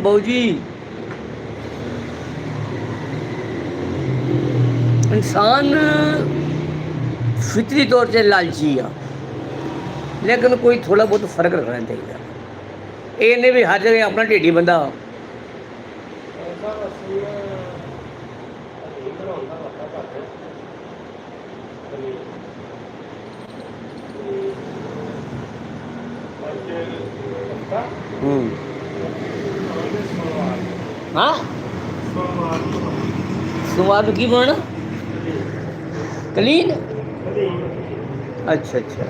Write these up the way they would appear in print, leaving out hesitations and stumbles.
ਬਾਊ ਜੀ इंसान फितरी तौर से लालची आ, लेकिन कोई थोड़ा बहुत फर्क रखना चाहिए। ये नहीं भी हर जगह अपना ढेडी बंदा हाँ सोमवार में की बोलना कलीन। अच्छा अच्छा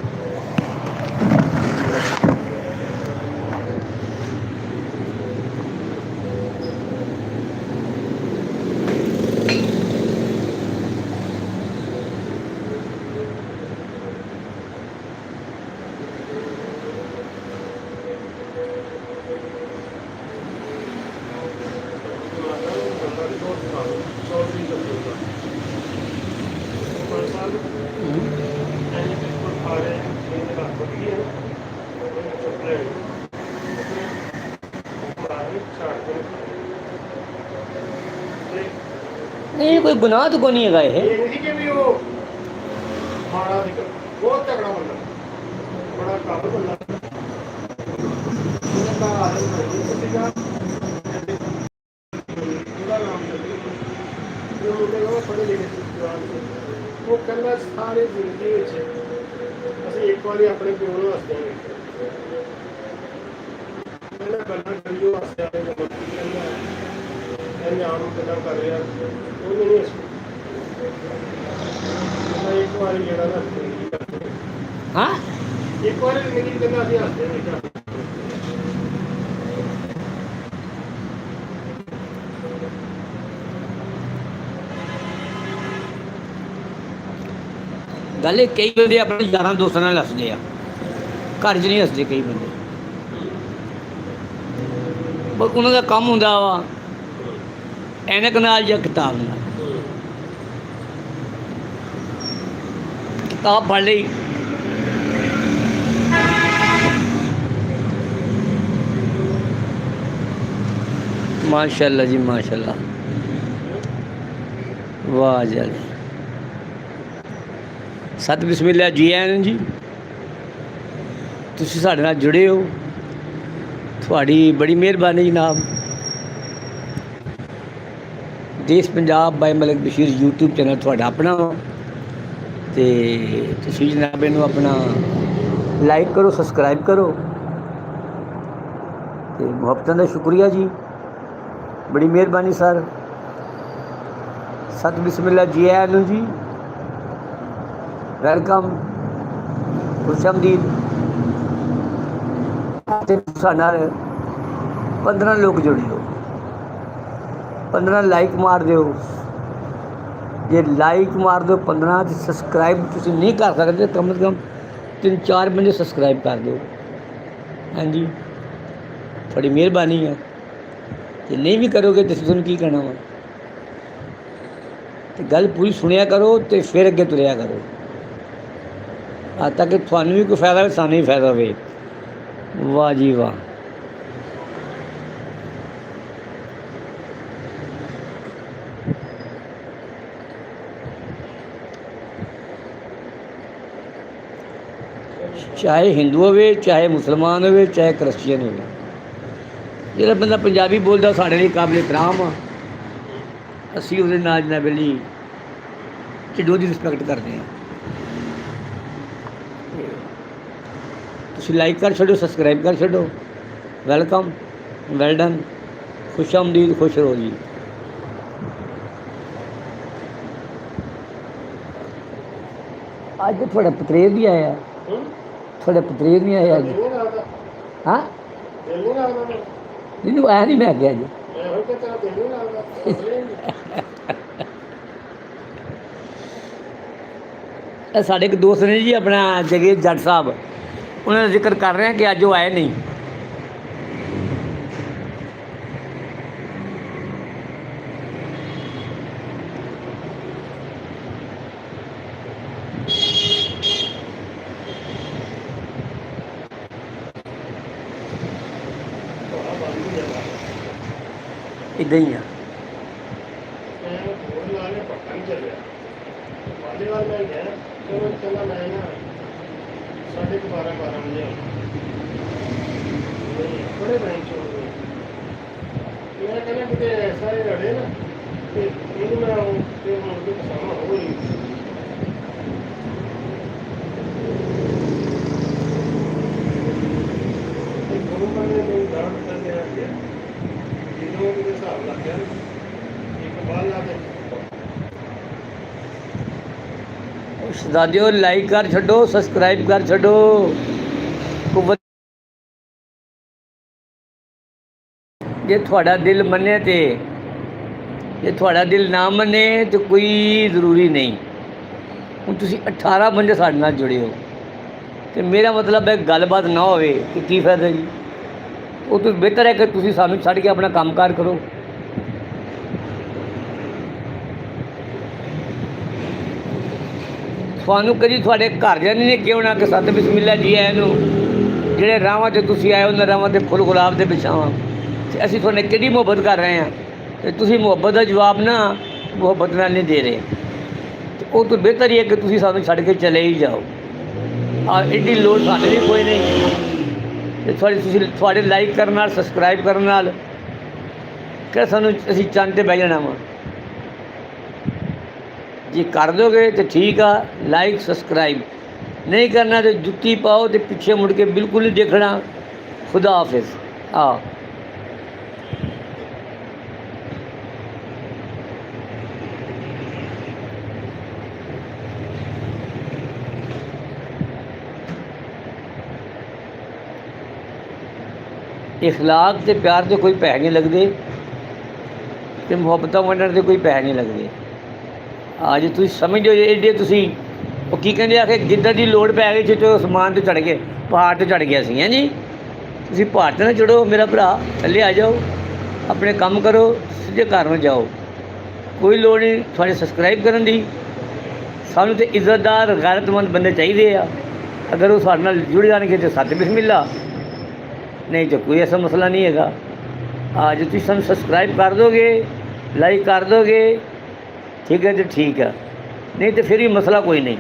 नहीं कोई गुनाह तो कोई नहीं है ये बहुत तगड़ा बंदा बड़ा काबल बंदा पढ़े लिखे वो कहना सारी जिंदगी ਅਸੀਂ ਇੱਕ ਵਾਰੀ ਆਪਣੇ ਪਿਓ ਨੂੰ ਹੱਸਦੇ ਹਾਂ ਪਹਿਲਾਂ ਗੱਲਾਂ ਕਰੀਓ ਹੱਸਦੇ ਆਲੇ ਦਾ ਮਤਲਬ ਕਹਿੰਦਾ ਇਹ ਆਮ ਗੱਲਾਂ ਕਰ ਰਿਹਾ ਉਹ ਨਹੀਂ ਮੈਂ ਇੱਕ ਵਾਰੀ ਜਿਹੜਾ ਨਾ हाँ ਇੱਕ ਵਾਰੀ ਜ਼ਿੰਦਗੀ ਕਹਿੰਦਾ ਅਸੀਂ ਹੱਸਦੇ ਹਾਂ गल कई बंदे अपने यार दोस्तों नाल हसदे आ, घर च नहीं हसदे कई बंदे। बस उन्होंने काम होंदा वा ऐनक नाल या किताब नाल, किताब पढ़ ली माशाअल्लाह जी माशाअल्लाह, वाह जी। सत बिस्मिल्लाह जी आयन जी, तुसीं साडे नाल जुड़े हो, थोड़ी बड़ी मेहरबानी जनाब। देश Punjab by Malik Bashir YouTube channel थोड़ा अपना ते तुसीं जनाब इनू अपना लाइक करो सबसक्राइब करो ते मुहब्बतां दा शुक्रिया जी, बड़ी मेहरबानी सर। सत बिस्मिल्लाह जी आयन जी, वेलकम, खुशआमदीद। 15 लोग जुड़ी हो, 15 लाइक मार दो, जे लाइक मार दो 15 तो सबसक्राइब तुम नहीं कर सकते, कम से कम 3-4 बंदे सबसक्राइब कर दो। हाँ जी थोड़ी मेहरबानी है, जे नहीं भी करोगे तो तुम की कहना वा, तो गल पूरी सुनिया करो तो फिर अगे तुरया करो, ताकि थानू भी कोई फायदा हो सानू भी फायदा हो। वाह जी वाह। चाहे हिंदू होवे, चाहे मुसलमान होवे, चाहे क्रिश्चियन होवे, जो बंदा पंजाबी बोलता साढ़े लिए काबिल एहतराम आ, असी उसदे नाल जनाब अली ढिड्डों की रिस्पैक्ट करते हैं। तुसीं लाइक कर छो, सबसक्राइब कर छो, वेलकम, वेल डन, खुशआमदीद, खुश रहो जी। अज थोड़ा पतरेर भी आया, थोड़ा पतरेर नहीं आया अज। हाँ नहीं आया नहीं, मैं क्या अज साढ़े एक दोस्त ने जी अपना जगह जट साहब, उन्होंने जिक्र कर रहे हैं कि अज वो आए नहीं, ਨਹੀਂ ਜਾਂਦਾ ਇਦਾਂ ਹੀ ਆ। ਮੈਂ ਹੋਰ ਲਾ ਲਿਆ ਪੱਕਾ ਨਹੀਂ ਚੱਲਿਆ ਵਾਲੇ ਵਾਰ ਮੈਂ ਗਿਆ ਚਲੋ ਚੰਗਾ ਮੈਂ ਨਾ 12:30 ਵਜੇ ਬੜੇ ਬੈਂਚ ਹੋ ਗਏ ਮੈਂ ਕਹਿੰਦਾ ਕਿਤੇ ਐਸਾ ਹੀ ਰੜੇ ਨਾ ਤੇ ਇਹਨੂੰ ਮੈਂ ਤੇ ਮੁੜ ਕੇ ਪਸਾਵਾ ਹੋ ਗਈ ਦੋਨੋਂ ਬੰਦੇ ਨੂੰ ਦਾੜ ਕਰਦੇ ਆ ਗਿਆ ਜਿਹਨੂੰ ਵੀ ਹਿਸਾਬ ਲੱਗ ਗਿਆ ਇੱਕ ਬਾਹਰ ਲਾ ਕੇ ਸ਼ਹਜ਼ਾਦਿਓ ਲਾਈਕ ਕਰ ਛੱਡੋ, ਸਬਸਕ੍ਰਾਈਬ ਕਰ ਛੱਡੋ। ਜੇ ਤੁਹਾਡਾ ਦਿਲ ਮੰਨੇ ਤੇ, ਜੇ ਤੁਹਾਡਾ ਦਿਲ ਨਾ ਮੰਨੇ ਤਾਂ ਕੋਈ ਜ਼ਰੂਰੀ ਨਹੀਂ। ਹੁਣ ਤੁਸੀਂ 18 ਬੰਦੇ ਸਾਡੇ ਨਾਲ ਜੁੜੇ ਹੋ ਤੇ ਮੇਰਾ ਮਤਲਬ ਹੈ ਗੱਲਬਾਤ ਨਾ ਹੋਵੇ ਕਿ ਕੀ ਫਾਇਦਾ ਜੀ। ਉਹ ਤੋਂ ਬਿਹਤਰ ਹੈ ਕਿ ਤੁਸੀਂ ਸਾਨੂੰ ਛੱਡ ਕੇ ਆਪਣਾ ਕੰਮਕਾਰ ਕਰੋ। ਤੁਹਾਨੂੰ ਕਦੀ ਤੁਹਾਡੇ ਘਰਦਿਆਂ ਨੇ ਕਿਉਂ ਨਾ ਕਿ ਸਤ ਬਿਸਮਿਲ੍ਲਾ ਜੀ ਆਇਆਂ ਨੂੰ, ਜਿਹੜੇ ਰਾਹਾਂ 'ਤੇ ਤੁਸੀਂ ਆਏ ਉਹਨਾਂ ਰਾਹਾਂ 'ਤੇ ਫੁੱਲ ਗੁਲਾਬ ਦੇ ਵਿਛਾਵਾਂ ਅਤੇ ਅਸੀਂ ਤੁਹਾਨੂੰ ਕਿਹੜੀ ਮੁਹੱਬਤ ਕਰ ਰਹੇ ਹਾਂ ਅਤੇ ਤੁਸੀਂ ਮੁਹੱਬਤ ਦਾ ਜਵਾਬ ਨਾ ਮੁਹੱਬਤ ਨਾਲ ਨਹੀਂ ਦੇ ਰਹੇ। ਅਤੇ ਉਹ ਤੋਂ ਬਿਹਤਰ ਹੀ ਹੈ ਕਿ ਤੁਸੀਂ ਸਾਨੂੰ ਛੱਡ ਕੇ ਚਲੇ ਹੀ ਜਾਓ। ਐਡੀ ਲੋੜ ਸਾਡੇ ਲਈ ਕੋਈ ਨਹੀਂ। ਅਤੇ ਤੁਹਾਡੇ ਲਾਈਕ ਕਰਨ ਨਾਲ, ਸਬਸਕ੍ਰਾਈਬ ਕਰਨ ਨਾਲ ਕਿ ਸਾਨੂੰ ਅਸੀਂ ਚੰਦ 'ਤੇ ਬਹਿ ਜਾਣਾ ਵਾ। ਜੇ ਕਰ ਦੋਗੇ ਤਾਂ ਠੀਕ ਆ, ਲਾਈਕ ਸਬਸਕ੍ਰਾਈਬ ਨਹੀਂ ਕਰਨਾ ਤਾਂ ਜੁੱਤੀ ਪਾਓ ਅਤੇ ਪਿੱਛੇ ਮੁੜ ਕੇ ਬਿਲਕੁਲ ਨਹੀਂ ਦੇਖਣਾ। ਖੁਦਾ ਹਾਫਿਜ਼। ਆ ਇਖਲਾਕ ਅਤੇ ਪਿਆਰ ਦੇ ਕੋਈ ਪੈਸੇ ਨਹੀਂ ਲੱਗਦੇ ਅਤੇ ਮੁਹੱਬਤਾਂ ਵੰਡਣ ਦੇ ਕੋਈ ਪੈਸੇ ਨਹੀਂ ਲੱਗਦੇ। ਜੇ ਤੁਸੀਂ ਸਮਝਦੇ ਹੋ ਐਡੇ ਤੁਸੀਂ ਉਹ ਕੀ ਕਹਿੰਦੇ ਆ ਕਿ ਜਿੱਦਾਂ ਦੀ ਲੋੜ ਪੈ ਗਈ ਸੀ ਤੇ ਅਸਮਾਨ 'ਤੇ ਚੜ੍ਹ ਗਏ, ਪਹਾੜ 'ਤੇ ਚੜ੍ਹ ਗਿਆ ਸੀ। ਹੈਂ ਜੀ, ਤੁਸੀਂ ਪਹਾੜ 'ਤੇ ਨਾ ਚੜ੍ਹੋ ਮੇਰਾ ਭਰਾ, ਥੱਲੇ ਆ ਜਾਓ, ਆਪਣੇ ਕੰਮ ਕਰੋ, ਸਿੱਧੇ ਘਰ ਨੂੰ ਜਾਓ। ਕੋਈ ਲੋੜ ਨਹੀਂ ਤੁਹਾਡੇ ਸਬਸਕ੍ਰਾਈਬ ਕਰਨ ਦੀ। ਸਾਨੂੰ ਤਾਂ ਇੱਜ਼ਤਦਾਰ ਗੈਰਤਮੰਦ ਬੰਦੇ ਚਾਹੀਦੇ ਆ। ਅਗਰ ਉਹ ਸਾਡੇ ਨਾਲ ਜੁੜ ਜਾਣਗੇ ਤਾਂ ਸਤ ਬਿਸਮਿਲ੍ਲਾ, ਨਹੀਂ ਤਾਂ ਕੋਈ ਐਸਾ ਮਸਲਾ ਨਹੀਂ ਹੈਗਾ। ਜੇ ਤੁਸੀਂ ਸਾਨੂੰ ਸਬਸਕ੍ਰਾਈਬ ਕਰ ਦੋਗੇ, ਲਾਈਕ ਕਰ ਦੋਗੇ, ਠੀਕ ਹੈ ਤੇ ਠੀਕ ਆ, ਨਹੀਂ ਤਾਂ ਫਿਰ ਵੀ ਮਸਲਾ ਕੋਈ ਨਹੀਂ।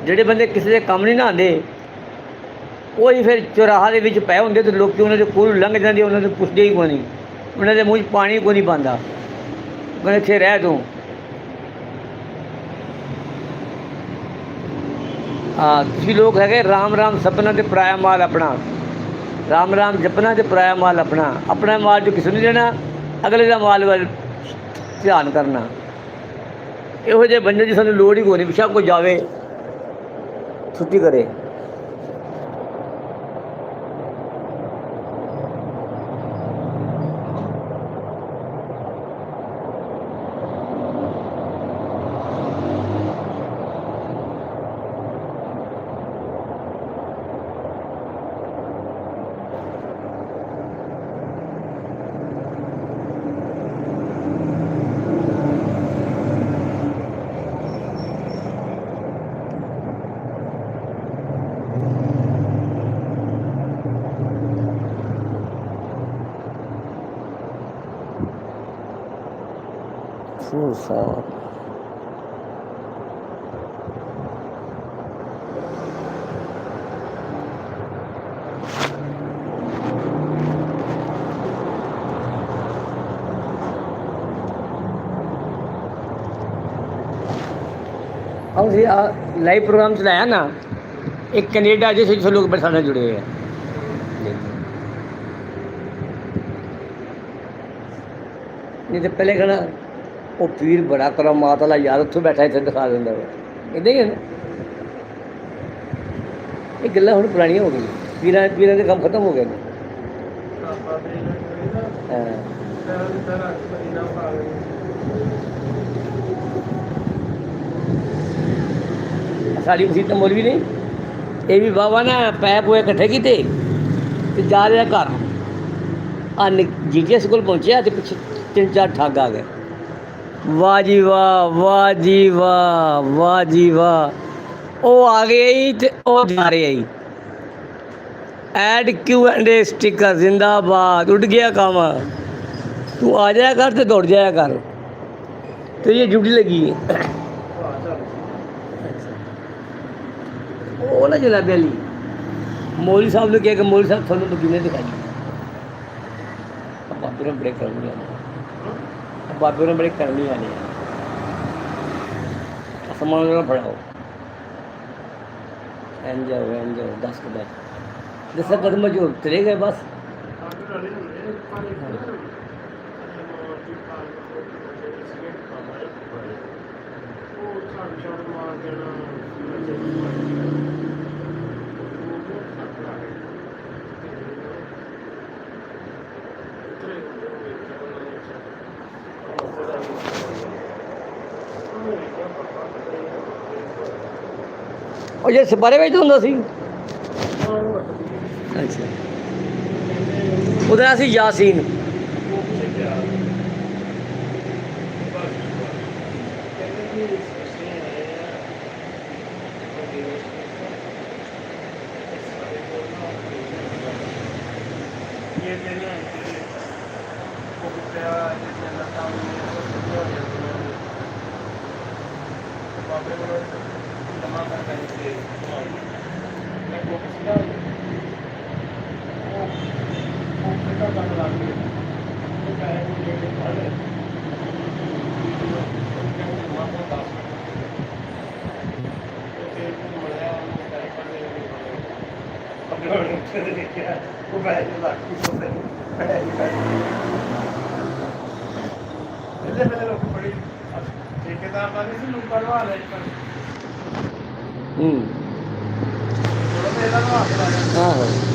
ਜਿਹੜੇ ਬੰਦੇ ਕਿਸੇ ਦੇ ਕੰਮ ਨਹੀਂ ਨਾ ਆਉਂਦੇ ਉਹ ਹੀ ਫਿਰ ਚੁਰਾਹਾਂ ਦੇ ਵਿੱਚ ਪਏ ਹੁੰਦੇ ਅਤੇ ਲੋਕ ਉਹਨਾਂ ਦੇ ਕੋਲ ਲੰਘ ਜਾਂਦੇ, ਉਹਨਾਂ ਨੂੰ ਪੁੱਛਦੇ ਹੀ ਕੋਈ ਨਹੀਂ, ਉਹਨਾਂ ਦੇ ਮੂੰਹ 'ਚ ਪਾਣੀ ਕੋਈ ਨਹੀਂ ਪਾਉਂਦਾ, ਕਹਿੰਦੇ ਇੱਥੇ ਰਹਿ ਤੂੰ। ਤੁਸੀਂ ਲੋਕ ਹੈਗੇ ਰਾਮ ਰਾਮ ਸਪਨਾ ਅਤੇ ਪਰਾਇਆ ਮਾਲ ਆਪਣਾ, ਰਾਮ ਰਾਮ ਜਪਣਾ ਅਤੇ ਪਰਾਇਆ ਮਾਲ ਆਪਣਾ। ਆਪਣਾ ਮਾਲ ਜੋ ਕਿਸੇ ਨੂੰ ਦੇਣਾ, ਅਗਲੇ ਦਾ ਮਾਲ ਵੱਲ ਧਿਆਨ ਕਰਨਾ। ਇਹੋ ਜਿਹੇ ਬੰਦੇ ਦੀ ਸਾਨੂੰ ਲੋੜ ਹੀ ਕੋਈ ਨਹੀਂ। ਪਿਛਾ ਕੋਈ ਜਾਵੇ ਛੁੱਟੀ ਕਰੇ। ਸਾਹਿਬ ਅਸੀਂ ਲਾਈਵ प्रोग्राम चलाया ना, एक कनेडा जैसे लोग बड़े सारे जुड़े हुए हैं। नहीं तो पहले कहना ਉਹ ਪੀਰ ਬੜਾ ਕਰਾਮਾਤ ਵਾਲਾ ਯਾਰ, ਉੱਥੋਂ ਬੈਠਾ ਇੱਥੇ ਦਿਖਾ ਦਿੰਦਾ ਵਾ। ਇੱਦਾਂ ਹੀ ਹੈ ਨਾ, ਇਹ ਗੱਲਾਂ ਹੁਣ ਪੁਰਾਣੀਆਂ ਹੋ ਗਈਆਂ। ਪੀਰਾਂ ਦੇ ਕੰਮ ਖਤਮ ਹੋ ਗਏ ਨੇ। ਸਾਡੀ ਮਸੀਤ ਤਾਂ ਮੌਲਵੀ ਨਹੀਂ, ਇਹ ਵੀ ਬਾਬਾ ਨਾ ਪੈ ਪੂਏ ਇਕੱਠੇ ਕੀਤੇ ਅਤੇ ਜਾ ਰਿਹਾ ਘਰ। ਜੀਜੀਐਸ ਕੋਲ ਪਹੁੰਚਿਆ ਅਤੇ ਪਿੱਛੇ 3-4 ਠੱਗ ਆ ਗਏ। ਵਾਹ ਜੀ ਵਾਹ, ਵਾਹ ਜੀ ਵਾਹ, ਵਾਹ ਜੀ ਵਾਹ। ਉਹ ਆ ਗਏ ਜੀ ਤੇ ਉਹ ਜਾ ਰਹੇ ਆ ਜੀ। Ad Q and A sticker ਜ਼ਿੰਦਾਬਾਦ, ਉੱਡ ਗਿਆ ਕੰਮ। ਤੂੰ ਆ ਜਾਇਆ ਕਰ ਤੇ ਦੌੜ ਜਾਇਆ ਕਰ, ਤੇ ਇਹ ਡਿਊਟੀ ਲੱਗੀ ਹੈ। ਉਹ ਨਾ ਜਨਾਬੇ ਵਾਲੀ ਮੌਲੀ ਸਾਹਿਬ ਨੇ ਕਿਹਾ ਕਿ ਮੌਲੀ ਸਾਹਿਬ ਤੁਹਾਨੂੰ ਮਦੀਨੇ ਦਿਖਾਈ, ਬਾਬੇ ਨੇ ਬੜੇ ਕਰਨੀ ਆਨੇ, ਬਾਬੇ ਨੇ ਬੜੇ ਕਰਨੀ ਆਨੇ ਸਮਾਨ ਨਾਲ ਫੜਾਓ। एंजो 10 के बाद जैसे कदम जो चले गए बस। और ये सिपारे ਵਿੱਚ ਹੁੰਦਾ ਸੀ। ਅੱਛਾ ਉਹਦਾ ਸੀ ਯਾਸੀਨ।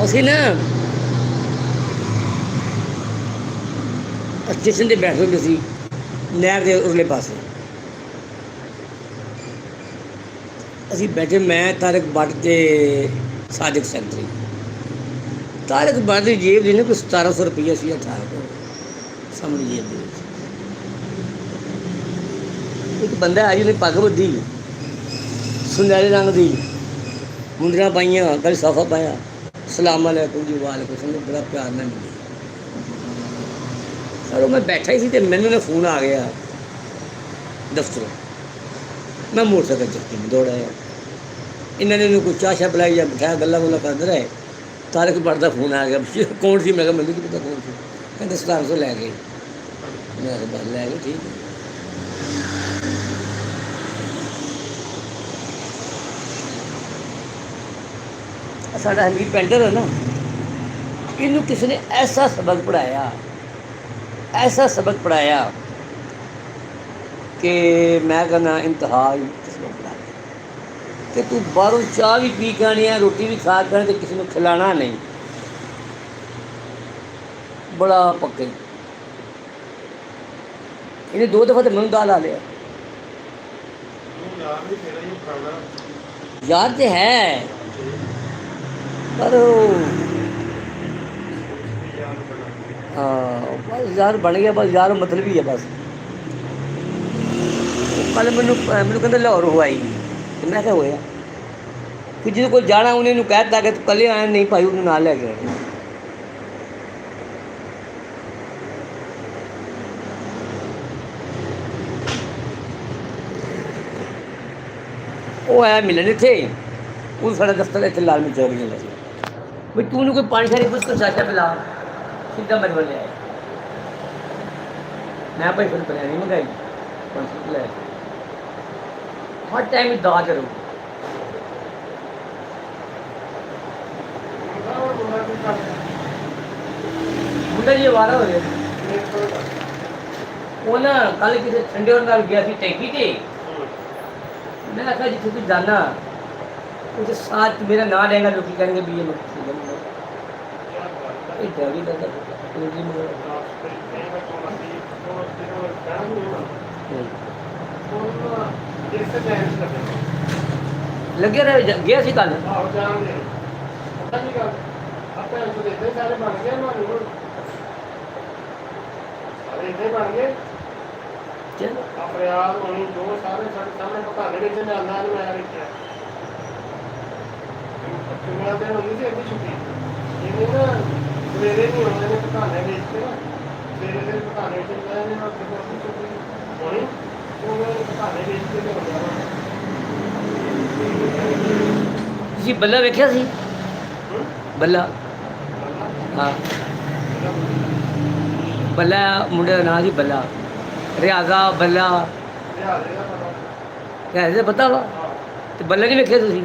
ਅਸੀਂ ਨਾ ਸਟੇਸ਼ਨ 'ਤੇ ਬੈਠੇ ਹੁੰਦੇ ਸੀ ਨਹਿਰ ਦੇ ਉਰਲੇ ਪਾਸੇ। ਅਸੀਂ ਬੈਠੇ, ਮੈਂ ਤਾਰਕ ਬੱਟ ਤੇ ਸਾਦਿਕ ਸੈਕਟਰੀ। ਤਾਰਕ ਬੱਟ ਦੀ ਜੇਬ ਦੀ ਨਾ ਕੋਈ 1700 ਰੁਪਈਆ ਸੀ, 1800 ਸਾਹਮਣੇ ਜੇਬ ਦੇ ਵਿੱਚ। ਇੱਕ ਬੰਦਾ ਆਇਆ ਜਿਹਨੇ ਪੱਗ ਬੱਧੀ ਸੁਨਹਿਰੇ ਰੰਗ ਦੀ, ਮੁੰਦਰਾਂ ਪਾਈਆਂ, ਗਲ ਸਾਫਾ ਪਾਇਆ, ਸਲਾਮ ਅਲੈਕੁਮ ਜੀ, ਵਾਲੇਕੁਮ ਸਲਾਮ, ਬੜਾ ਪਿਆਰ ਨਾਲ ਮਿਲੇ। ਸਰ ਮੈਂ ਬੈਠਾ ਹੀ ਸੀ ਤੇ ਮੈਨੂੰ ਨਾ ਫੋਨ ਆ ਗਿਆ ਦਫ਼ਤਰੋਂ। ਮੈਂ ਮੋਟਰਸਾਈਕਲ ਚੱਕੀ ਮੈਂ ਦੌੜ ਆਇਆ। ਇਹਨਾਂ ਨੇ ਉਹਨੂੰ ਕੋਈ ਚਾਹ ਸ਼ਾਹ ਪਿਲਾਈ ਜਾਂ ਬਿਠਾਇਆ, ਗੱਲਾਂ ਗੁੱਲਾਂ ਕਰਦੇ ਰਹੇ। ਤਾਰਕ ਬੱਟ ਦਾ ਫੋਨ ਆ ਗਿਆ। ਕੌਣ ਸੀ? ਮੈਂ ਕਿਹਾ ਮੈਨੂੰ ਕੀ ਪਤਾ ਕੌਣ ਸੀ। ਕਹਿੰਦੇ 1700 ਲੈ ਗਏ। ਮੈਂ ਕਿਹਾ ਬਸ ਲੈ ਗਏ, ਠੀਕ ਹੈ। ਸਾਡਾ ਹਮੀਦ ਪੈਂਟਰ ਹੈ ਨਾ, ਇਹਨੂੰ ਕਿਸੇ ਨੇ ਐਸਾ ਸਬਕ ਪੜ੍ਹਾਇਆ, ਐਸਾ ਸਬਕ ਪੜ੍ਹਾਇਆ ਕਿ ਮੈਂ ਕਹਿੰਦਾ ਇੰਤਹਾ ਹੀ ਸਬਕ ਪੜ੍ਹਾਇਆ ਕਿ ਤੂੰ ਬਾਹਰੋਂ ਚਾਹ ਵੀ ਪੀ ਕੇ ਆਉਣੀ ਹੈ, ਰੋਟੀ ਵੀ ਖਾ ਕੇ ਆਉਣੀ, ਤੇ ਕਿਸੇ ਨੂੰ ਖਿਲਾਣਾ ਨਹੀਂ। ਬੜਾ ਪੱਕੇ। ਇਹਨੇ 2 ਦਫਾ ਤੇ ਮੈਨੂੰ ਦਾਲ ਆ ਲਿਆ। ਯਾਰ ਤੇ ਹੈ ਪਰ ਹਾਂ ਬਸ ਯਾਰ ਬਣ ਗਿਆ, ਬਸ ਯਾਰ ਮਤਲਬ ਹੀ ਹੈ ਬਸ। ਕੱਲ੍ਹ ਮੈਨੂੰ ਕਹਿੰਦਾ ਲਾਹੌਰ ਹੋ ਆਈ, ਤੇ ਮੈਂ ਕਿਹਾ ਹੋਇਆ ਕਿ ਜਿਹਦੇ ਕੋਲ ਜਾਣਾ ਉਹਨੇ ਨੂੰ ਕਹਿ ਦਿੱਤਾ ਕਿ ਤੂੰ ਇਕੱਲੇ ਆਇਆ ਨਹੀਂ ਭਾਈ, ਉਹਨੂੰ ਨਾਲ ਲੈ ਕੇ ਆਉਣਾ। ਉਹ ਆਇਆ ਮਿਲਣ ਇੱਥੇ, ਉਹ ਸਾਡਾ ਦਫ਼ਤਰ ਇੱਥੇ ਲਾਲ ਮਿਰਚ ਚੌਕ ਜਾਂਦਾ ਸੀ। ਵੀ ਤੂੰ ਉਹਨੂੰ ਕੋਈ ਪਾਣੀ ਸ਼ਾਣੀ ਪੁੱਛ ਕੇ ਚਾਚਾ ਪਿਲਾ, ਸਿੱਧਾ ਮੇਰੇ ਵੱਲ ਆਇਆ। ਮੈਂ ਭਾਈ ਫਿਰ ਬਿਰਿਆਨੀ ਮੰਗਾਈ, 500 ਲੈ। ਹਰ ਟਾਈਮ ਦਾ ਕਰੋ। ਮੁੰਡਾ ਜੀ ਵਾਰਾ ਹੋ ਗਿਆ। ਉਹ ਨਾ ਕੱਲ ਕਿਸੇ ਠੰਡੇ ਨਾਲ ਗਿਆ ਸੀ ਟੈਂਕੀ ਤੇ। मैं आखा जिथे तू जाना उसे साथ मेरा ना लेगा, लोग कहेंगे भी ये ड्राइवरी करता लगे रहे गया सी कल ਆਪਣੇ ਆਪ ਨੂੰ ਜੋ ਸਾਰੇ ਸਾਡੇ ਸਾਹਮਣੇ ਪਕਾਣੇ ਵਿੱਚ ਜਾਂਦਾ ਨੂੰ ਮੈਂ ਵੇਖਿਆ। ਸ਼ੁਕਰਾਂ ਦਿਨ ਹੁੰਦੀ ਸੀ ਅੱਧੀ ਛੁੱਟੀ ਇਹਨੇ ਨਾ ਸਵੇਰੇ ਨਹੀਂ ਆਉਂਦੇ ਨੇ ਪਕਾਨੇ ਵੇਚ ਕੇ ਨਾ ਸਵੇਰੇ ਦੇ ਪਕਾਨੇ ਚ ਗਏ ਨੇ ਨਾ ਫਿਰ ਅੱਧੀ ਛੁੱਟੀ ਹੋਣੀ ਉਹਨਾਂ ਨੇ ਪਕਾਨੇ ਵੇਚ ਕੇ ਤੇ ਹੁੰਦਾ ਵਾ ਤੁਸੀਂ ਬੱਲਾ ਵੇਖਿਆ ਸੀ ਬੱਲਾ ਹਾਂ ਬੱਲਾ ਮੁੰਡੇ ਦਾ ਨਾਂ ਸੀ ਬੱਲਾ ਰਿਆਜ਼ਾ ਬੱਲਾ ਲਿਹਾਜ਼ੇ ਦਾ ਪਤਾ ਰਿਆਜ਼ੇ ਪਤਾ ਵਾ ਹਾਂ ਤੇ ਬੱਲਾ ਨਹੀਂ ਵੇਖਿਆ ਤੁਸੀਂ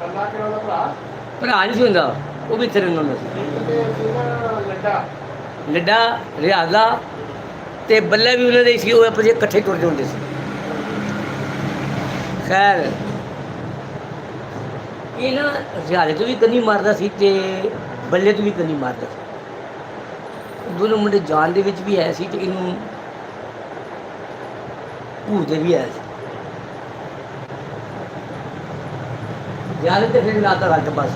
ਅੱਲਾ ਕਿਹੜਾ ਦਾ ਭਰਾ ਭਰਾ ਨਹੀਂ ਸੀ ਹੁੰਦਾ ਉਹ ਵੀ ਇੱਥੇ ਰਹਿੰਦਾ ਹੁੰਦਾ ਸੀ ਇੱਕ ਤੇ ਸੀ ਨਾ ਲੱਡਾ ਲੱਡਾ ਰਿਆਜ਼ਾ ਤੇ ਬੱਲਾ ਵੀ ਉਹਨਾਂ ਦੇ ਸੀ ਉਹ ਆਪਸ ਵਿੱਚ ਇਕੱਠੇ ਤੁਰਦੇ ਹੁੰਦੇ ਸੀ ਖੈਰ ਇਹ ਨਾ ਰਿਆਜ਼ੇ ਤੋਂ ਵੀ ਕੰਨੀ ਮਾਰਦਾ ਸੀ ਤੇ ਬੱਲੇ ਤੋਂ ਵੀ ਕੰਨੀ ਮਾਰਦਾ ਸੀ ਦੋਨੋਂ ਮੁੰਡੇ ਜਾਨ ਦੇ ਵਿੱਚ ਵੀ ਹੈ ਸੀ ਤੇ ਇਹਨੂੰ ਭੂਰਦੇ ਵੀ ਹੈ ਸੀ ਰਿਆਜ਼ੇ ਤੇ ਫਿਰ ਲਾਤਾ ਰੱਖ ਬਸ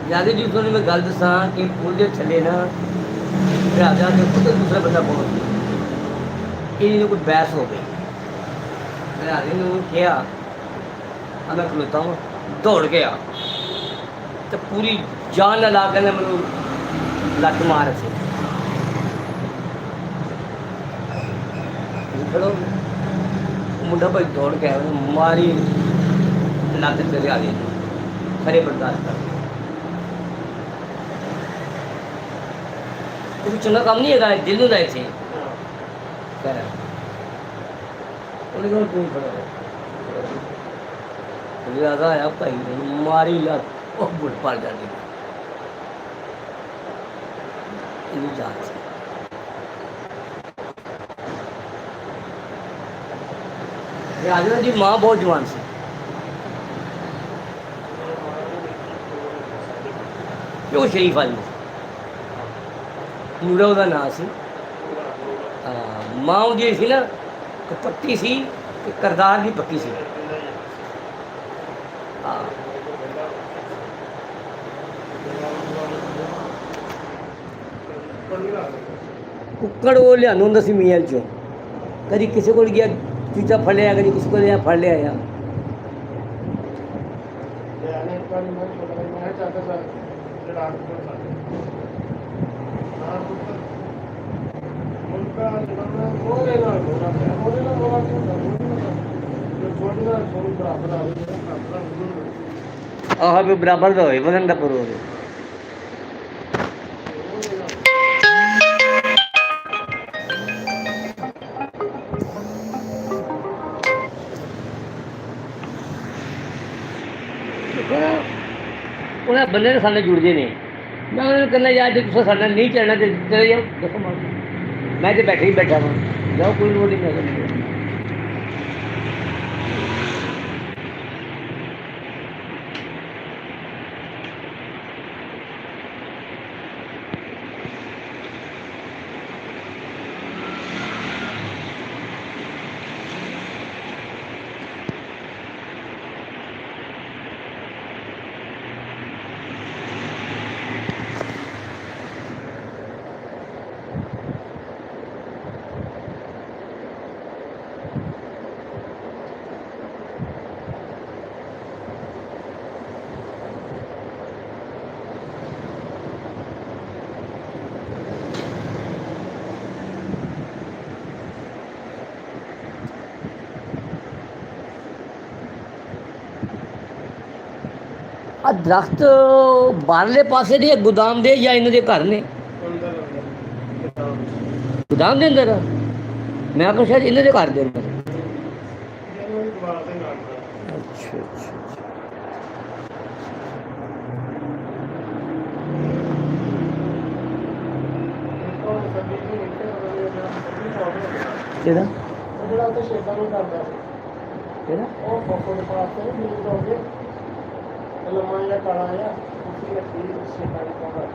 ਰਿਆਜ਼ੇ ਜੀ ਤੁਹਾਨੂੰ ਮੈਂ ਗੱਲ ਦੱਸਾਂ ਕਿ ਪੁੱਲ ਦੇ ਥੱਲੇ ਨਾ ਰਿਆਜ਼ਾ ਦੇ ਉੱਤੇ ਦੂਸਰਾ ਬੰਦਾ ਪਹੁੰਚ ਗਿਆ ਇਹਨੂੰ ਕੋਈ ਬਹਿਸ ਹੋ ਗਈ ਰਿਆਜ਼ੇ ਨੂੰ ਕਿਹਾ ਆ ਮੈਂ ਖਲੋਤਾ ਹਾਂ ਦੌੜ ਗਿਆ ਤੇ ਪੂਰੀ ਜਾਨ ਨਾਲ ਲਾ ਕੇ ਨੇ ਮੈਨੂੰ ਲੱਤ ਮਾਰ ਸੀ ਖੜੋ ਮੁੰਡਾ ਭਾਈ ਦੌੜ ਕੇ ਆਇਆ ਉਹਨੇ ਮਾਰੀ ਲੱਤ ਤੇ ਰਿਆਜ਼ੇ ਨੂੰ ਖਰੇ ਬਰਦਾਸ਼ਤ ਕਰ ਕੋਈ ਚੰਗਾ ਕੰਮ ਨਹੀਂ ਹੈਗਾ ਦਿਲ ਨੂੰ ਲਾਇਕ ਸੀ ਕਹਿ ਰਿਹਾ ਉਹਨੇ ਕਿਹਾ ਤੂੰ ਖੜਾ ਰਿਆਜ਼ਾ ਆਇਆ ਭਾਈ ਨੇ ਮਾਰੀ ਲੱਤ ਉਹ ਬੁੱਢ ਪੜ ਜਾਂਦੀ ਇਹਨੂੰ ਜਾਨ ਸੀ ਰਿਆਜ਼ਾ ਦੀ ਮਾਂ ਬਹੁਤ ਜਵਾਨ ਸੀ ਤੇ ਉਹ ਸ਼ਰੀਫ ਆਦਮੀ ਸੀ ਨੂਰਾ ਉਹਦਾ ਨਾਂ ਸੀ ਮਾਂ ਉਹਦੀ ਸੀ ਨਾ ਪੱਕੀ ਸੀ ਤੇ ਕਰਦਾਰ ਵੀ ਪੱਕੀ ਸੀ ਹਾਂ ਕੁੱਕੜ ਉਹ ਲਿਆਉਂਦਾ ਹੁੰਦਾ ਸੀ ਮੀਆਂ ਚੋਂ ਕਦੀ ਕਿਸੇ ਕੋਲ ਗਿਆ ਚੂਚਾ ਫੜ ਲਿਆ ਕਦੀ ਕਿਸੇ ਕੋਲ ਗਿਆ ਫੜ ਲਿਆ ਆ ਆਹ ਵੀ ਬਰਾਬਰ ਦਾ ਹੋਏ ਵਜ਼ਨ ਦਾ ਪਰ ਹੋਵੇ ਉਹਨਾਂ ਬੰਦੇ ਦੇ ਸਾਡੇ ਜੁੜਦੇ ਨੇ ਮੈਂ ਉਹਨਾਂ ਨੂੰ ਕਹਿੰਦਾ ਯਾਰ ਜੇ ਤੁਸੀਂ ਸਾਡੇ ਨਾਲ ਨਹੀਂ ਚੱਲਣਾ ਤੇ ਚਲੇ ਜਾਓ ਦੇਖੋ ਮੈਂ ਤੇ ਬੈਠੇ ਹੀ ਬੈਠਾ ਹਾਂ ਜਾਓ ਕੋਈ ਲੋੜ ਨਹੀਂ ਹੈ ਆ ਦਰਖਤ ਬਾਹਰਲੇ ਪਾਸੇ ਦੇ ਗੋਦਾਮ ਦੇ ਜਾਂ ਇਹਨਾਂ ਦੇ ਘਰ ਨੇ ਗੋਦਾਮ ਦੇ ਅੰਦਰ ਮੈਂ ਆਖਿਆ ਸ਼ਾਇਦ ਇਹਨਾਂ ਦੇ ਘਰ ਦੇ ਅੰਦਰ ਅੱਛਾ ਅੱਛਾ ਕਿਹੜਾ ਜਿਹੜਾ ਉੱਥੇ ਸ਼ੇਤਾਂ ਨੂੰ ਕਰਦਾ ਸੀ ਕਿਹੜਾ ਉਹ ਫੋਟੋ ਦੇ ਪਾਸ ਤੇ ਮਿਲ ਜਾਓਗੇ ਲੰਮਾ ਜਿਹਾ ਕਾਲਾ ਆ ਉਸੇ ਰੱਖੀ ਸ਼ੇਤਾਂ ਨੂੰ ਪਾਉਂਦਾ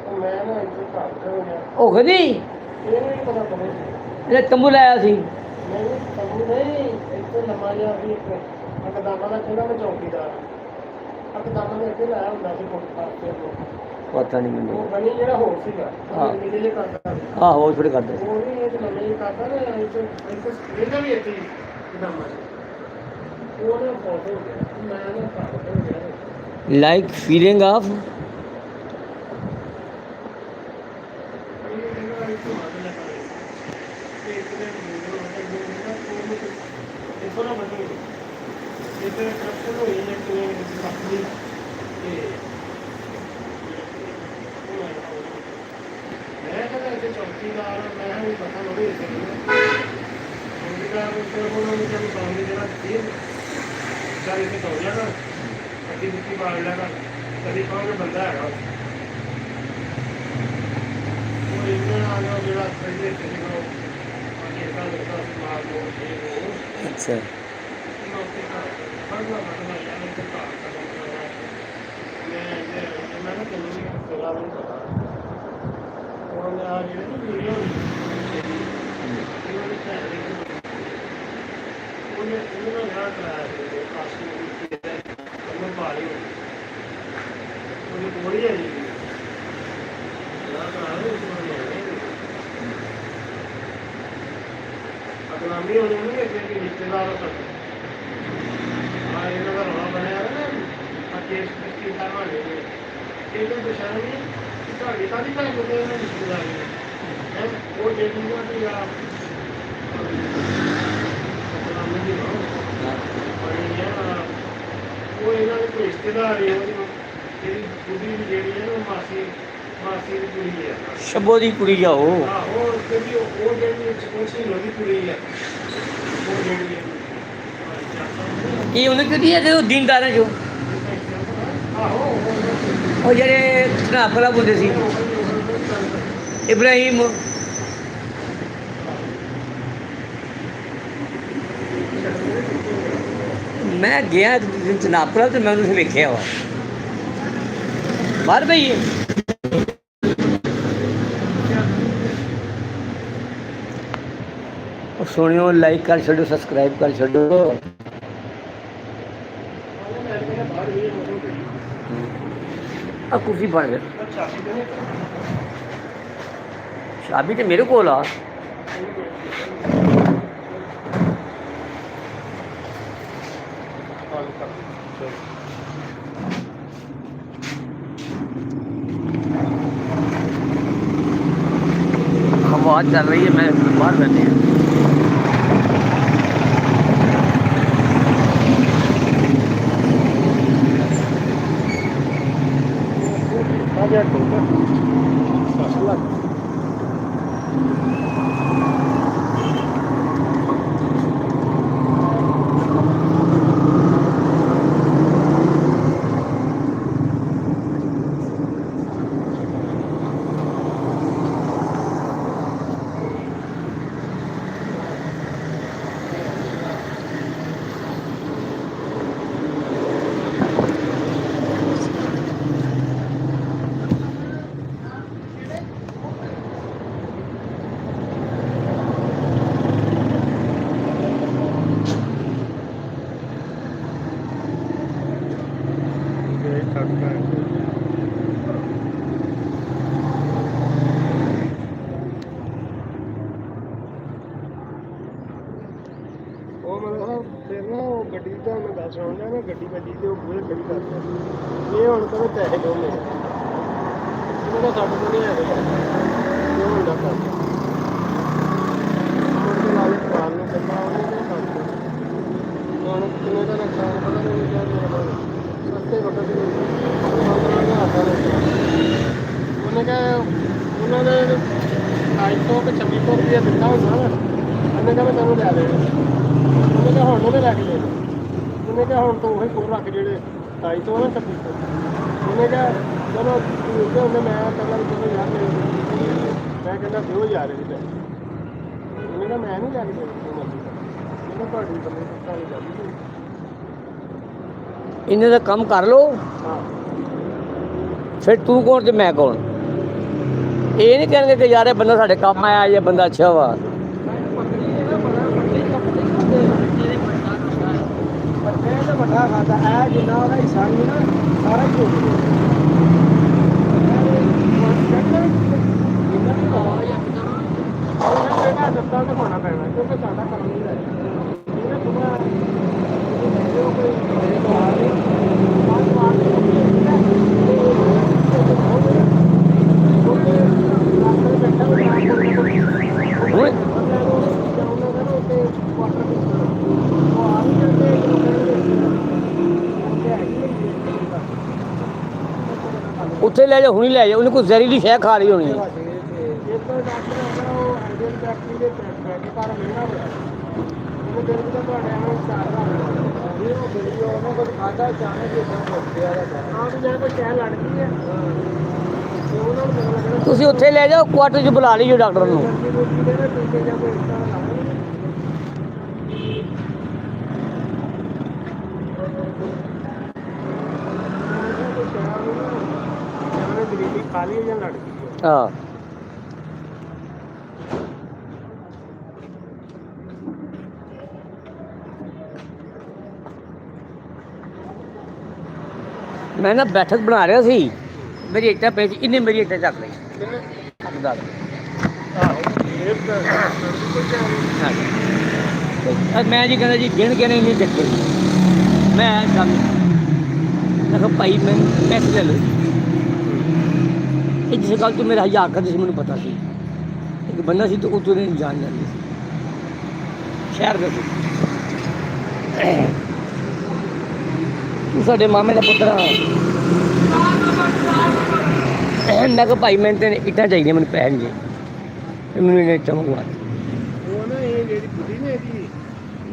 ਉਹ ਮੈਂ ਨਾ ਇੱਥੇ ਘਰ ਹੋ ਗਿਆ ਉਹ ਕਦੀ ਇਹਨੂੰ ਨਹੀਂ ਪਤਾ ਕਦੋਂ ਸੀ ਇਹ ਤੰਬੂ ਲਾਇਆ ਸੀ ਨਹੀਂ ਤਬੂ ਨਹੀਂ ਇੱਥੇ ਲੰਮਾ ਜਿਹਾ ਵੀ ਇੱਕ ਅਕਦਾਮਾ ਦਾ ਕਿਹੜਾ ਮੈਂ ਚੌਕੀਦਾਰ ਅਕਦਾਮਾ ਦੇ ਅੱਗੇ ਲਾਇਆ ਹੁੰਦਾ ਸੀ ਫੋਟੋ ਪਾਸ ਤੇ ਪਤਾ ਨਹੀਂ ਉਹ ਮੈਨੂੰ ਬਣੀ ਜਿਹੜਾ ਹੋਰ ਸੀਗਾ ਹਾਂ। ਉਹ ਨਿੱਕੇ ਜਿਹੇ ਕਰਦਾ ਸੀ ਆਹੋ ਥੋੜੇ ਕਰਦੇ ਉਹ ਵੀ ਇਹ ਲੰਮੇ ਜਿਹੇ ਕਰਦਾ ਨਾ ਇੱਕ ਇਹਦਾ ਵੀ ਇੱਥੇ ਹੀ ਅਕਦਾਮਾ ਸੀ ਉਹਨੇ ਫੋਟੋ ਹੋ ਗਿਆ ਮੈਂ ਨਾ ਘਰ ਹੋ ਗਿਆ like feeling of ਚੌਕੀਦਾਰ ਮੈਂ ਵੀ ਪਤਾ ਲੋੜੇ ਚੌਕੀਦਾਰ ਉਹਨਾਂ ਨੂੰ ਜਦੋਂ ਕੰਮ ਜਿਹੜਾ ਸੀ ਚਾਹੇ ਤੇ ਹੋ ਜਾਣਾ ਅੱਗੇ ਦਿੱਤੀ ਬਾੜ ਲੈਣਾ ਕਦੀ ਕਹਾਂਗੇ ਬੰਦਾ ਹੈਗਾ ਉਹ ਇਹਨਾਂ ਆ ਗਿਆ ਜਿਹੜਾ ਪਹਿਲੇ ਤੇ ਉਹ ਅੱਗੇ ਤਾਂ ਲੱਗਦਾ ਸੀ ਮਾਰ ਲੋ ਇਹ ਅੱਛਾ ਮੈਂ ਨਾ ਤੈਨੂੰ ਵੀ ਕਰਾ ਨਹੀਂ ਪਤਾ ਉਹਨਾਂ ਆ ਜਿਹੜੇ ਨਾ ਵੀਡੀਓ ਉਹਨੇ ਵਿਆਹ ਕਰਾਇਆ ਸੀ ਕਾਸ਼ੀ ਦੀ ਉਹਨੂੰ ਪਾਲੀ ਉਹਦੀ ਕੋੜੀ ਹੈ ਜੀ ਵਿਆਹ ਕਰਾਇਆ ਅਗਲਾਮੀ ਹੋਣੀ ਨਹੀਂ ਕਿ ਰਿਸ਼ਤੇਦਾਰ ਹੋ ਸਕਦੇ ਆ ਇਹਨਾਂ ਦਾ ਰੌਲਾ ਬਣਿਆ ਨਾ ਆ ਕੇਸ ਕੀ ਕਰਵਾ ਲੈ ਇਹ ਤਾਂ ਪਛਾਣ ਨਹੀਂ ਤੁਹਾਡੀ ਕਾਹਦੀ ਭੈਣ ਕੋਲ ਇਹਨਾਂ ਰਿਸ਼ਤੇਦਾਰੀ ਹੈ ਉਹ ਦੇਖੂਗਾ ਕਿ ਆ ਉਹ ਇਹਨਾਂ ਦੇ ਕੋਈ ਰਿਸ਼ਤੇਦਾਰ ਹੈ ਉਹਦੀ ਬੁੱਢੀ ਦੀ ਜਿਹੜੀ ਹੈ ਉਹ ਮਾਸੀ ਦੀ ਕੁੜੀ ਹੈ ਸ਼ਬੋ ਦੀ ਕੁੜੀ ਆ ਉਹ ਉਹ ਜਿਹੜੀ ਉਹ ਜਿਹੜੀ ਸਪੋਰਟਸ ਦੀ ਕੁੜੀ ਹੈ ਉਹ ਜਿਹੜੀ ਇਹ ਉਹਨੇ ਕਿਹਾ ਕਿ ਉਹ ਦੀਨਦਾਰਾਂ ਚੋਂ ਉਹ ਜਿਹੜੇ ਧਨਾਪਲਾ ਬੁੰਦੇ ਸੀ ਇਬਰਾਹੀਮ ਮੈਂ ਗਿਆ ਧਨਾਪਲਾ ਤੇ ਮੈਂ ਉਹਨੂੰ ਵੇਖਿਆ ਵਾ ਬਾਹਰ ਪਈ ਹੈ ਸੁਣਿਓ ਲਾਈਕ ਕਰ ਛੱਡੋ ਸਬਸਕ੍ਰਾਈਬ ਕਰ ਛੱਡੋ ਆ ਕੁਰਸੀ ਬਣ ਗਈ ਚਾਬੀ ਤੇ ਮੇਰੇ ਕੋਲ ਆ हवा चल रही है मैं बाहर बैठे हैं ਉਹ ਮਤਲਬ ਫਿਰ ਨਾ ਉਹ ਗੱਡੀ ਦਾ ਮੈਂ ਦੱਸ ਰਿਹਾ ਨਾ ਗੱਡੀ ਵੱਜੀ ਤੇ ਉਹ ਬੂਹੇ ਖੜੀ ਕਰ ਦਿੱਤੀ ਇਹ ਹੁਣ ਤਾਂ ਪੈਸੇ ਦੋ ਮੇਰੇ ਇਹਦਾ ਸਾਡੇ ਕੋਲ ਨਹੀਂ ਹੈਗਾ ਇਹ ਹੁਣ ਦਾ ਕਰ ਉਹਦੇ ਨਾਲ ਪਾਲ ਨੂੰ ਕਹਿੰਦਾ ਉਹਨੇ ਕਿਹਾ ਕਰ ਹੁਣ ਕਿੰਨੇ ਦਾ ਨੁਕਸਾਨ ਪਤਾ ਨਹੀਂ ਕਿਹਾ ਮੇਰਾ ਸਸਤੇ ਵਕਤ ਦੇ ਉਹਨੇ ਕਿਹਾ ਉਹਨਾਂ ਦੇ 250 ਤੇ 2600 ਰੁਪਇਆ ਦਿੱਤਾ ਹੁੰਦਾ ਨਾ ਉਹਨੇ ਕਿਹਾ ਮੈਂ ਤੈਨੂੰ ਲੈ ਦੇਣਾ ਉਹਨੇ ਕਿਹਾ ਹੁਣ ਉਹਨੇ ਲੈ ਕੇ ਲੈ ਉਹਨੇ ਕਿਹਾ ਹੁਣ ਤੂੰ ਉਹੀ ਕੋਲ ਰੱਖ ਜਿਹੜੇ 250 ਨਾ 2600 ਉਹਨੇ ਕਿਹਾ ਚਲੋ ਠੀਕ ਹੈ ਉਹਨੇ ਮੈਂ ਕਹਿੰਦਾ ਚਲੋ ਯਾਰ ਮੈਂ ਕਹਿੰਦਾ ਦਿਓ ਯਾਰ ਇਹਦੇ ਪੈਸੇ ਉਹਨੇ ਕਿਹਾ ਮੈਂ ਨਹੀਂ ਲੈ ਕੇ ਦੇਣਾ ਉਹਨੇ ਤੁਹਾਡੀ ਬੰਦੇ ਪੱਕਾ ਨਹੀਂ ਜਾਂਦੀ इन्हें तो कम कर लो ਹਾਂ फिर तू कौन ते मैं कौन ये नहीं कहेंगे कि यार ये बंदा साढ़े काम आया ये बंदा अच्छा वा ਵੱਡਾ ਖਾਤਾ ਹੈ ਜਿੰਨਾ ਉਹਦਾ ਹਿੱਸਾ ਨਹੀਂ ਨਾ ਸਾਰਾ ਹੀ ਹੋ ਗਿਆ ਦਿੱਤਾ ਤਾਂ ਹੋਣਾ ਪੈਣਾ ਕਿਉਂਕਿ ਸਾਡਾ ਕੰਮ ਨਹੀਂ ਹੈ ਉੱਥੇ ਲੈ ਜਾ, ਹੁਣੀ ਲੈ ਜਾ, ਉਹਨੇ ਕੋਈ ਜ਼ਹਿਰੀਲੀ ਸ਼ੈ ਖਾ ਲਈ ਹੋਣੀ ਹੈ। ਇੱਕ ਡਾਕਟਰ ਹੈਗਾ ਉਹ ਆਈਡੀਅਲ ਫੈਕਟਰੀ ਦੇ ਪੈਕੇ ਘਰ ਮਿਲਣਾ ਪਿਆ ਉਹ ਦਿਨ ਦਾ ਤੁਹਾਡੇ ਐਵੇਂ ਚਾਰ ਦਾ ਇਹ ਉਹ ਵੀਡੀਓ ਉਹਨੇ ਕੁਝ ਖਾਦਾ ਅਚਾਨਕ ਹੀ ਇਦਾਂ ਹੋ ਗਿਆ ਹਾਂ ਵੀ ਜਿਹੜਾ ਕੋਈ ਕਹਿ ਲੜ ਗਈ ਹੈ ਤੇ ਉਹਨਾਂ ਨੂੰ ਪਤਾ ਲੱਗਣਾ ਤੁਸੀਂ ਉੱਥੇ ਲੈ ਜਾਓ, ਕੁਆਟਰ 'ਚ ਬੁਲਾ ਲਈਓ ਡਾਕਟਰ ਨੂੰ। ਟੀਕੇ ਜਾਂ ਕੋਈ ਇਸ ਤਰ੍ਹਾਂ ਲਾਉਣੀ ਦਲੀਲੀ ਖਾ ਲਈ ਜਾਂ ਲੜ ਗਈ ਹਾਂ ਮੈਂ ਨਾ ਬੈਠਕ ਬਣਾ ਰਿਹਾ ਸੀ, ਮੇਰੀ ਇੱਟਾਂ ਪਈ ਸੀ, ਇਹਨੇ ਮੇਰੀ ਇੱਟਾਂ ਚੱਕ ਲਈ। ਹੱਕਦਾਰ ਆਹੋ ਇਹ ਤਾਂ ਮੈਂ ਜੀ ਕਹਿੰਦਾ ਜੀ ਗਿਣ ਕੇ ਨਹੀਂ ਚੱਕੇ। ਮੈਂ ਗੱਲ ਮੈਂ ਕਿਹਾ ਭਾਈ ਮੈਨੂੰ ਪੈਸੇ ਲੈ ਲਓ। ਇਹ ਜਿਸ ਗੱਲ ਤੋਂ ਮੇਰਾ ਹਜ਼ਾਰ ਕਰਦੇ ਸੀ ਮੈਨੂੰ ਪਤਾ ਸੀ, ਇੱਕ ਬੰਦਾ ਸੀ ਤੇ ਉੱਥੋਂ ਦੇ ਜਾਣ ਜਾਂਦੇ ਸੀ ਸ਼ਹਿਰ ਦੇ ਸੀ। ਤੂੰ ਸਾਡੇ ਮਾਮੇ ਦਾ ਪੁੱਤਰ ਆ। ਮੈਂ ਕਿਹਾ ਭਾਈ ਮੈਨੂੰ ਤੇ ਇੱਟਾਂ ਚਾਹੀਦੀਆਂ, ਮੈਨੂੰ ਪੈਸੇ ਨਹੀਂ ਚਾਹੀਦੇ, ਮੈਨੂੰ ਇਹਨੇ ਇੱਟਾਂ ਮੰਗਵਾ ਉਹ ਨਾ ਇਹ ਜਿਹੜੀ ਬੁੱਢੀ ਨੇ ਇਹਦੀ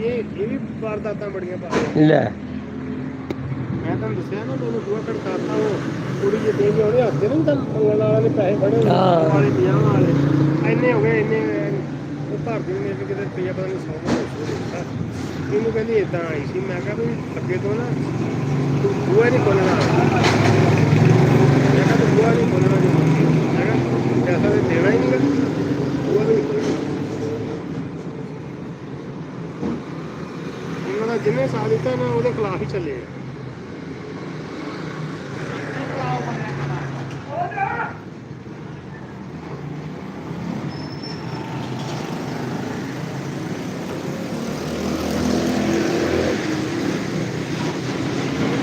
ਇਹ ਵੀ ਵਾਰਦਾਤਾਂ ਬੜੀਆਂ ਪਾ ਰਹੀ ਲੈ। ਮੈਂ ਤੁਹਾਨੂੰ ਦੱਸਿਆ ਨਾ ਮੈਨੂੰ ਦੂਆ ਖੜਕਾਤਾ ਉਹ ਕੁੜੀ ਜੇ ਦੇ ਕੇ ਉਹਦੇ ਹੱਥ ਦੇ ਨਹੀਂ ਤਾਂ ਮੰਗਣ ਵਾਲਾ ਨੇ ਪੈਸੇ ਫੜੇ ਵਾਲੇ 50 ਵਾਲੇ ਇੰਨੇ ਹੋ ਗਏ ਇੰਨੇ ਉਹ ਘਰ ਦੀ ਨੇ ਕਿਤੇ ਰੁਪਈਆ ਪਤਾ ਨਹੀਂ 100 ਦਿੱਤਾ ਇਹਨੂੰ ਕਹਿੰਦੀ ਇਦਾਂ ਆਈ ਸੀ। ਮੈਂ ਕਿਹਾ ਵੀ ਅੱਗੇ ਤੋਂ ਨਾ ਤੂੰ ਬੂਹਾ ਨਹੀਂ ਖੋਲਣਾ। ਮੈਂ ਕਿਹਾ ਤੂੰ ਬੂਹਾ ਨਹੀਂ ਖੋਲਣਾ ਜੋ ਮਰਜ਼ੀ ਮੈਂ ਕਿਹਾ ਪੈਸਾ ਤੇ ਦੇਣਾ ਹੀ ਨਹੀਂ ਗਾ ਬੂਹਾ ਨਹੀਂ ਖੋਲਣਾ। ਉਹਨਾਂ ਦਾ ਜਿੰਨੇ ਸਾਲ ਦਿੱਤਾ ਨਾ ਉਹਦੇ ਖਿਲਾਫ ਹੀ ਚੱਲੇ ਆ।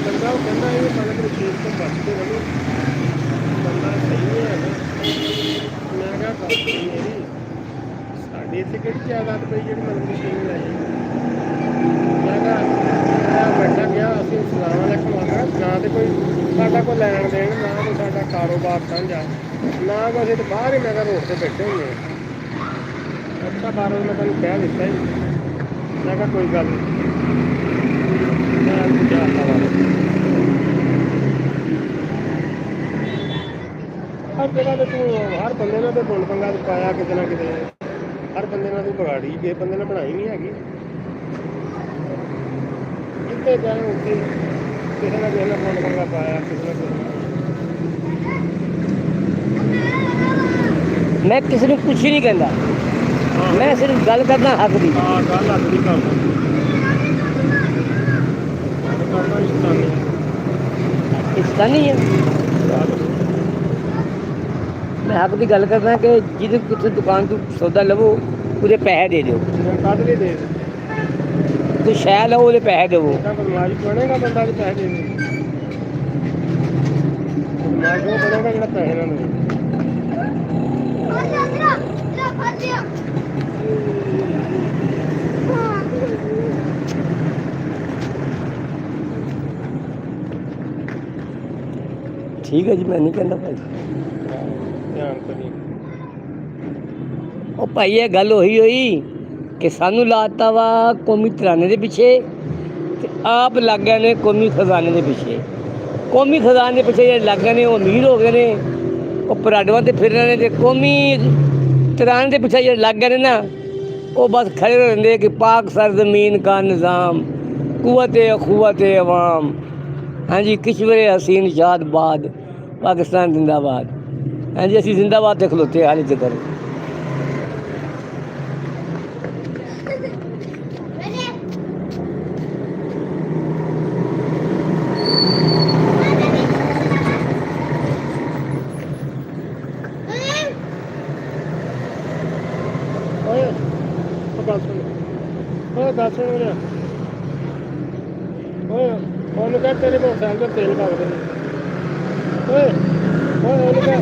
ਬੰਦਾ ਉਹ ਕਹਿੰਦਾ ਇਹ ਮਨ ਦੇ ਚੀਜ਼ ਤੋਂ ਬਚਦੇ ਰਹੋ, ਬੰਦਾ ਸਹੀ ਨਹੀਂ ਹੈਗਾ। ਮੈਂ ਕਿਹਾ ਗੱਲ ਮੇਰੀ ਸਾਡੇ ਇੱਥੇ ਕਿਹੜੀ ਜਾਇਦਾਦ ਪਈ ਜਿਹੜੀ ਮਨ ਦੀ ਚੀਜ਼ ਲੈ ਜਾਏ। ਮੈਂ ਕਿਹਾ ਮੈਂ ਬੈਠਾ ਗਿਆ ਅਸੀਂ ਸਲਾਮ ਅਲੈਕੁਮ ਆਖਿਆ ਨਾ ਤੇ ਕੋਈ ਸਾਡਾ ਕੋਈ ਲੈਣ ਦੇਣ ਨਾ ਕੋਈ ਸਾਡਾ ਕਾਰੋਬਾਰ ਸਾਂਝਾ ਨਾ ਕੋਈ ਅਸੀਂ ਤਾਂ ਬਾਹਰ ਹੀ ਮੈਂ ਕਿਹਾ ਰੋਡ 'ਤੇ ਬੈਠੇ ਹੁੰਦੇ ਹਾਂ। ਅੱਛਾ ਬਾਹਰੋਂ ਮੈਂ ਤੁਹਾਨੂੰ ਕਹਿ ਦਿੱਤਾ ਜੀ। ਮੈਂ ਕਿਹਾ ਕੋਈ ਗੱਲ ਨਹੀਂ ਮੈਂ ਕਿਹਾ ਹਰ ਜਗ੍ਹਾ ਤੇ ਤੂੰ ਹਰ ਬੰਦੇ ਨਾਲ ਤੇ ਗੁਣ ਪੰਗਾ ਪਾਇਆ ਕਿਤੇ ਨਾ ਕਿਤੇ। ਹਰ ਬੰਦੇ ਨਾਲ ਤੂੰ ਵਿਗਾੜੀ ਕਿਸੇ ਬੰਦੇ ਨਾਲ ਬਣਾਈ ਨਹੀਂ ਹੈਗੀ। ਜਿੱਥੇ ਜਾਏ ਉੱਥੇ ਕਿਸੇ ਨਾ ਕਿਸੇ ਨਾਲ ਗੁਣ ਪੰਗਾ ਪਾਇਆ ਕਿਸੇ ਨਾ ਕਿਸੇ। ਮੈਂ ਕਿਸੇ ਨੂੰ ਕੁਛ ਹੀ ਨਹੀਂ ਕਹਿੰਦਾ, ਮੈਂ ਸਿਰਫ ਗੱਲ ਕਰਦਾ ਹੱਕ ਦੀ। ਹਾਂ ਗੱਲ ਹੱਥ ਨਹੀਂ ਕਰਦਾ ਇਸਤਾਨੀ ਹੈ। ਮੈਂ ਹੱਕ ਦੀ ਗੱਲ ਕਰਦਾ ਕਿ ਜਿਹਦੇ ਕਿਸੇ ਦੁਕਾਨ ਤੋਂ ਸੌਦਾ ਲਵੋ ਉਹਦੇ ਪੈਸੇ ਦੇ ਦਿਓ। ਕਦ ਲਈ ਦੇ ਕੋਈ ਸ਼ੈ ਲਓ ਉਹਦੇ ਪੈਸੇ ਦੇਵੋ। ਬਦਮਾਸ਼ ਬਣੇਗਾ ਬੰਦਾ ਦੇ ਪੈਸੇ ਦੇ ਦੇ। ਬਦਮਾਸ਼ ਉਹ ਬਣੇਗਾ ਜਿਹੜਾ ਪੈਸੇ ਨਾ ਦੇਵੇ। ਠੀਕ ਹੈ ਜੀ, ਮੈਂ ਨਹੀਂ ਕਹਿੰਦਾ ਭਾਈ। ਧਿਆਨ ਕਰੀ ਉਹ ਭਾਈ ਇਹ ਗੱਲ ਉਹੀ ਹੋਈ ਕਿ ਸਾਨੂੰ ਲਾਤਾ ਵਾ ਕੌਮੀ ਤਰਾਨੇ ਦੇ ਪਿੱਛੇ ਤੇ ਆਪ ਲੱਗ ਗਏ ਨੇ ਕੌਮੀ ਖਜ਼ਾਨੇ ਦੇ ਪਿੱਛੇ। ਕੌਮੀ ਖਜ਼ਾਨੇ ਦੇ ਪਿੱਛੇ ਜਿਹੜੇ ਲੱਗ ਗਏ ਨੇ ਉਹ ਅਮੀਰ ਹੋ ਗਏ ਨੇ, ਉਹ ਪਰਾਡਵਾਂ 'ਤੇ ਫਿਰ ਰਹੇ ਨੇ, ਤੇ ਕੌਮੀ ਤਰਾਨੇ ਦੇ ਪਿੱਛੇ ਜਿਹੜੇ ਲੱਗ ਗਏ ਨੇ ਨਾ ਉਹ ਬਸ ਖੜੇ ਰਹਿੰਦੇ ਕਿ ਪਾਕ ਸਰਜ਼ਮੀਨ ਕਾ ਨਿਜ਼ਾਮ ਕੁਵਤ ਅਖੂਵਤ ਅਵਾਮ। ਹਾਂਜੀ, ਕਿਸ਼ਵਰ ਹਸੀਨ ਸ਼ਾਦਬਾਦ ਪਾਕਿਸਤਾਨ ਜ਼ਿੰਦਾਬਾਦ। ਹਾਂਜੀ, ਅਸੀਂ ਜ਼ਿੰਦਾਬਾਦ 'ਤੇ ਖਲੋਤੇ ਹਾਲੇ ਤੱਕ। ਓਏ ਦੱਸ ਰਿਹਾ ਓਏ ਉਹਨੂੰ ਕਹਿ ਤੇਰੇ ਮੋਟਰਸਾਈਕਲ ਤੇ ਤੇਲ ਪਾ ਦੇ। ਓਏ ਓਏ ਉਹਨੂੰ ਕਹਿ